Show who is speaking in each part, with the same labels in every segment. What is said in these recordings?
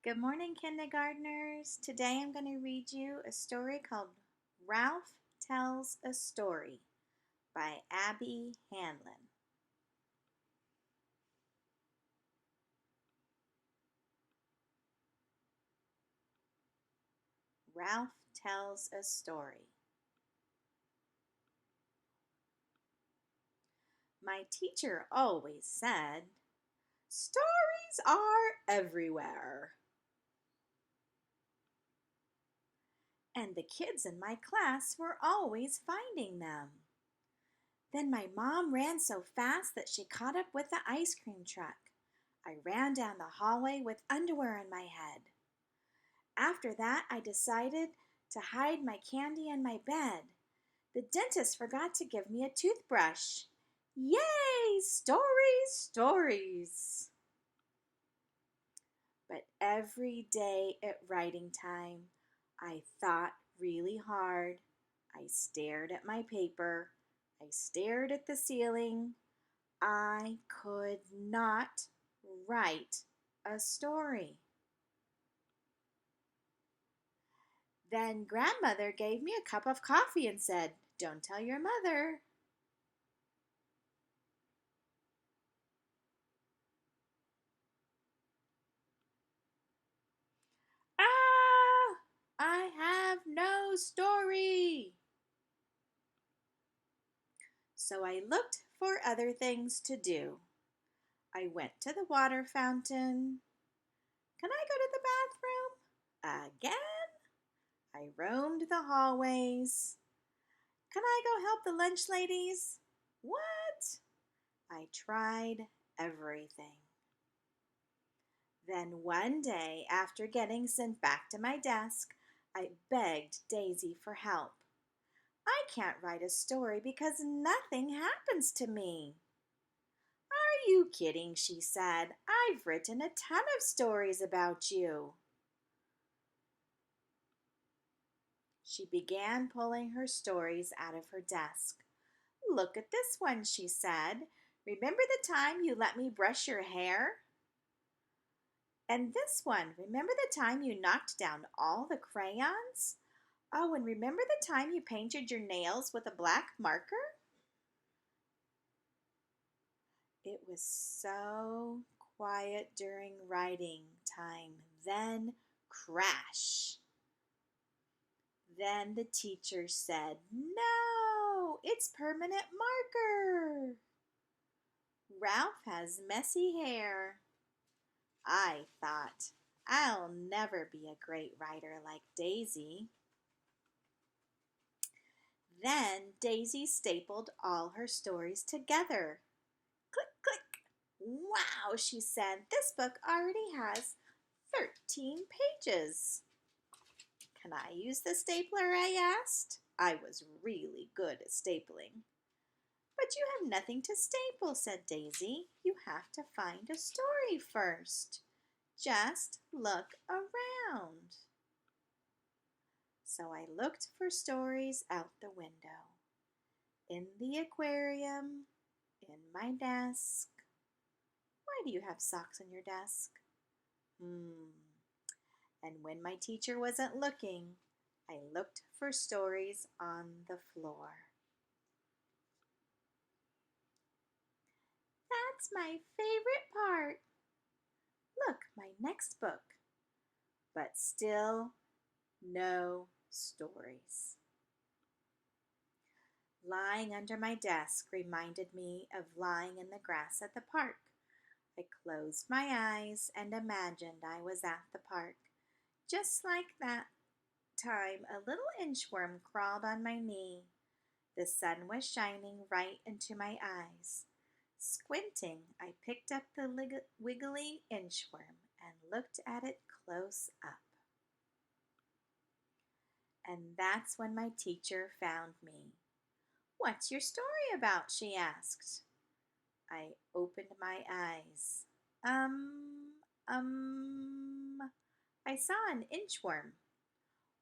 Speaker 1: Good morning, kindergartners. Today I'm going to read you a story called Ralph Tells a Story by Abby Hanlon. Ralph Tells a Story. My teacher always said, "Stories are everywhere." And the kids in my class were always finding them. Then my mom ran so fast that she caught up with the ice cream truck. I ran down the hallway with underwear on my head. After that, I decided to hide my candy in my bed. The dentist forgot to give me a toothbrush. Yay! Stories, stories! But every day at writing time, I thought really hard. I stared at my paper. I stared at the ceiling. I could not write a story. Then grandmother gave me a cup of coffee and said, "Don't tell your mother." Ah! I have no story. So I looked for other things to do. I went to the water fountain. Can I go to the bathroom? Again? I roamed the hallways. Can I go help the lunch ladies? What? I tried everything. Then one day, after getting sent back to my desk, I begged Daisy for help. "I can't write a story because nothing happens to me." "Are you kidding?" she said. "I've written a ton of stories about you." She began pulling her stories out of her desk. "Look at this one," she said. "Remember the time you let me brush your hair?" "And this one, remember the time you knocked down all the crayons? Oh, and remember the time you painted your nails with a black marker?" It was so quiet during writing time. Then, crash! Then the teacher said, "No, it's permanent marker." Ralph has messy hair. I thought, I'll never be a great writer like Daisy. Then Daisy stapled all her stories together. Click, click. "Wow," she said, "this book already has 13 pages. "Can I use the stapler?" I asked. I was really good at stapling. "But you have nothing to staple," said Daisy. "You have to find a story first. Just look around." So I looked for stories out the window, in the aquarium, in my desk. Why do you have socks on your desk? And when my teacher wasn't looking, I looked for stories on the floor. That's my favorite part. Look, my next book. But still no stories. Lying under my desk reminded me of lying in the grass at the park. I closed my eyes and imagined I was at the park. Just like that time, a little inchworm crawled on my knee. The sun was shining right into my eyes. Squinting, I picked up the wiggly inchworm and looked at it close up. And that's when my teacher found me. "What's your story about?" she asked. I opened my eyes. I saw an inchworm.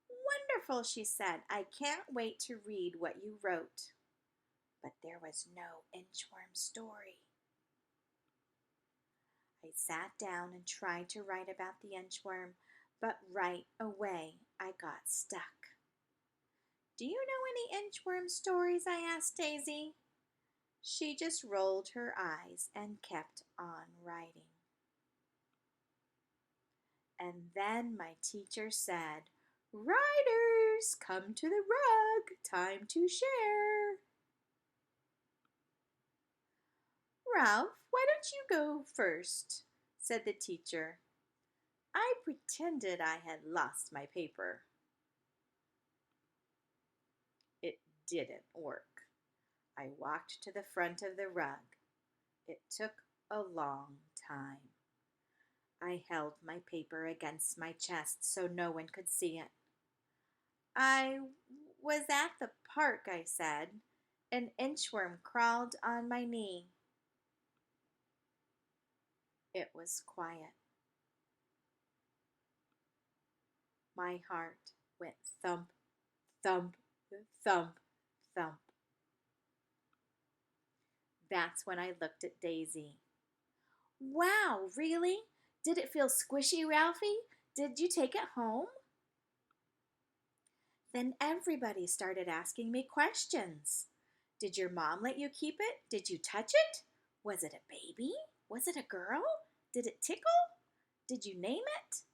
Speaker 1: "Wonderful," she said. "I can't wait to read what you wrote." But there was no inchworm story. I sat down and tried to write about the inchworm, but right away I got stuck. Do you know any inchworm stories? I asked Daisy. She just rolled her eyes and kept on writing. And then my teacher said, "Riders, come to the rug, time to share." "Ralph, why don't you go first?" said the teacher. I pretended I had lost my paper. It didn't work. I walked to the front of the rug. It took a long time. I held my paper against my chest so no one could see it. "I was at the park," I said. "An inchworm crawled on my knee." It was quiet. My heart went thump, thump, thump, thump. That's when I looked at Daisy. "Wow, really? Did it feel squishy, Ralphie? Did you take it home?" Then everybody started asking me questions. "Did your mom let you keep it? Did you touch it? Was it a baby? Was it a girl? Did it tickle? Did you name it?"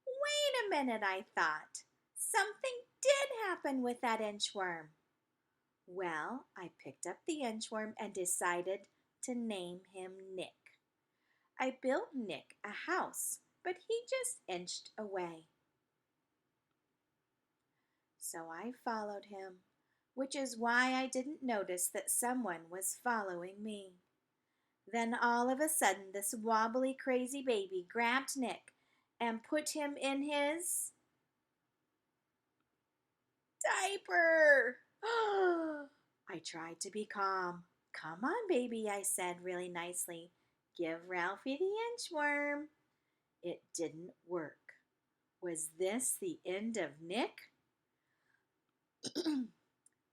Speaker 1: Wait a minute, I thought. Something did happen with that inchworm. Well, I picked up the inchworm and decided to name him Nick. I built Nick a house, but he just inched away. So I followed him, which is why I didn't notice that someone was following me. Then all of a sudden, this wobbly, crazy baby grabbed Nick and put him in his diaper. I tried to be calm. "Come on, baby," I said really nicely. "Give Ralphie the inchworm." It didn't work. Was this the end of Nick?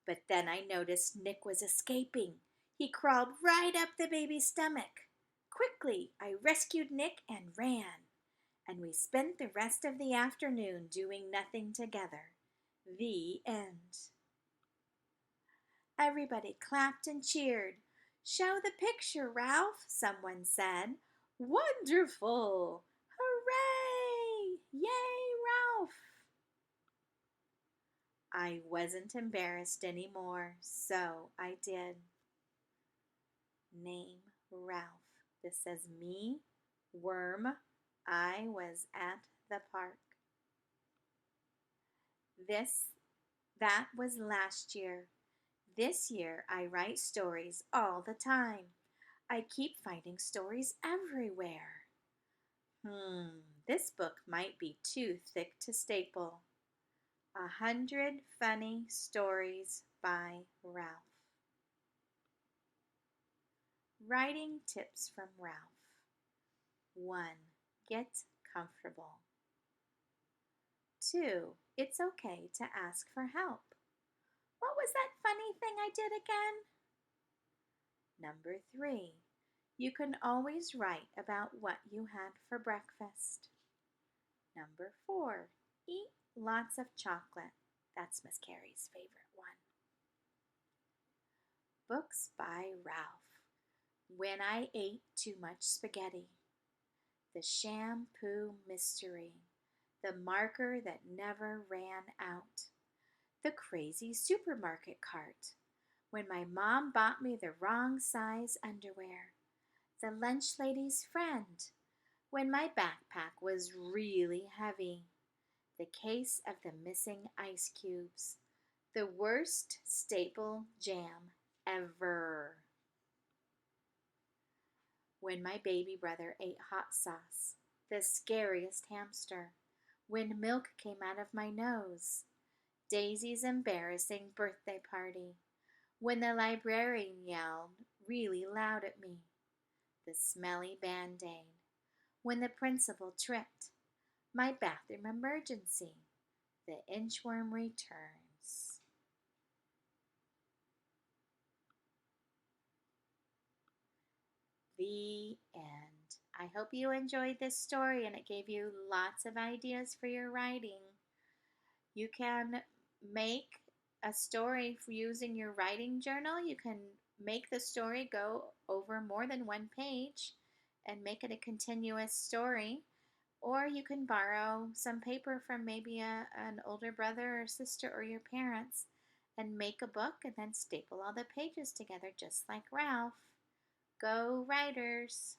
Speaker 1: But then I noticed Nick was escaping. He crawled right up the baby's stomach. Quickly, I rescued Nick and ran. And we spent the rest of the afternoon doing nothing together. The end. Everybody clapped and cheered. "Show the picture, Ralph," someone said. "Wonderful! Hooray! Yay, Ralph!" I wasn't embarrassed anymore, so I did. Name Ralph. This says me, worm. I was at the park. That was last year. This year I write stories all the time. I keep finding stories everywhere. This book might be too thick to staple. 100 Funny Stories by Ralph. Writing tips from Ralph. 1. Get comfortable. 2. It's okay to ask for help. What was that funny thing I did again? Number 3. You can always write about what you had for breakfast. Number 4. Eat lots of chocolate. That's Miss Carrie's favorite one. Books by Ralph. When I Ate Too Much Spaghetti. The Shampoo Mystery. The Marker That Never Ran Out. The Crazy Supermarket Cart. When my mom bought me the wrong size underwear. The Lunch Lady's Friend. When my backpack was really heavy. The Case of the Missing Ice Cubes. The Worst Staple Jam Ever. When my baby brother ate hot sauce. The Scariest Hamster. When milk came out of my nose. Daisy's embarrassing birthday party. When the librarian yelled really loud at me. The smelly Band-Aid. When the principal tripped. My bathroom emergency. The inchworm returns. The end. I hope you enjoyed this story and it gave you lots of ideas for your writing. You can make a story for using your writing journal. You can make the story go over more than one page and make it a continuous story. Or you can borrow some paper from maybe an older brother or sister or your parents and make a book and then staple all the pages together just like Ralph. Go writers!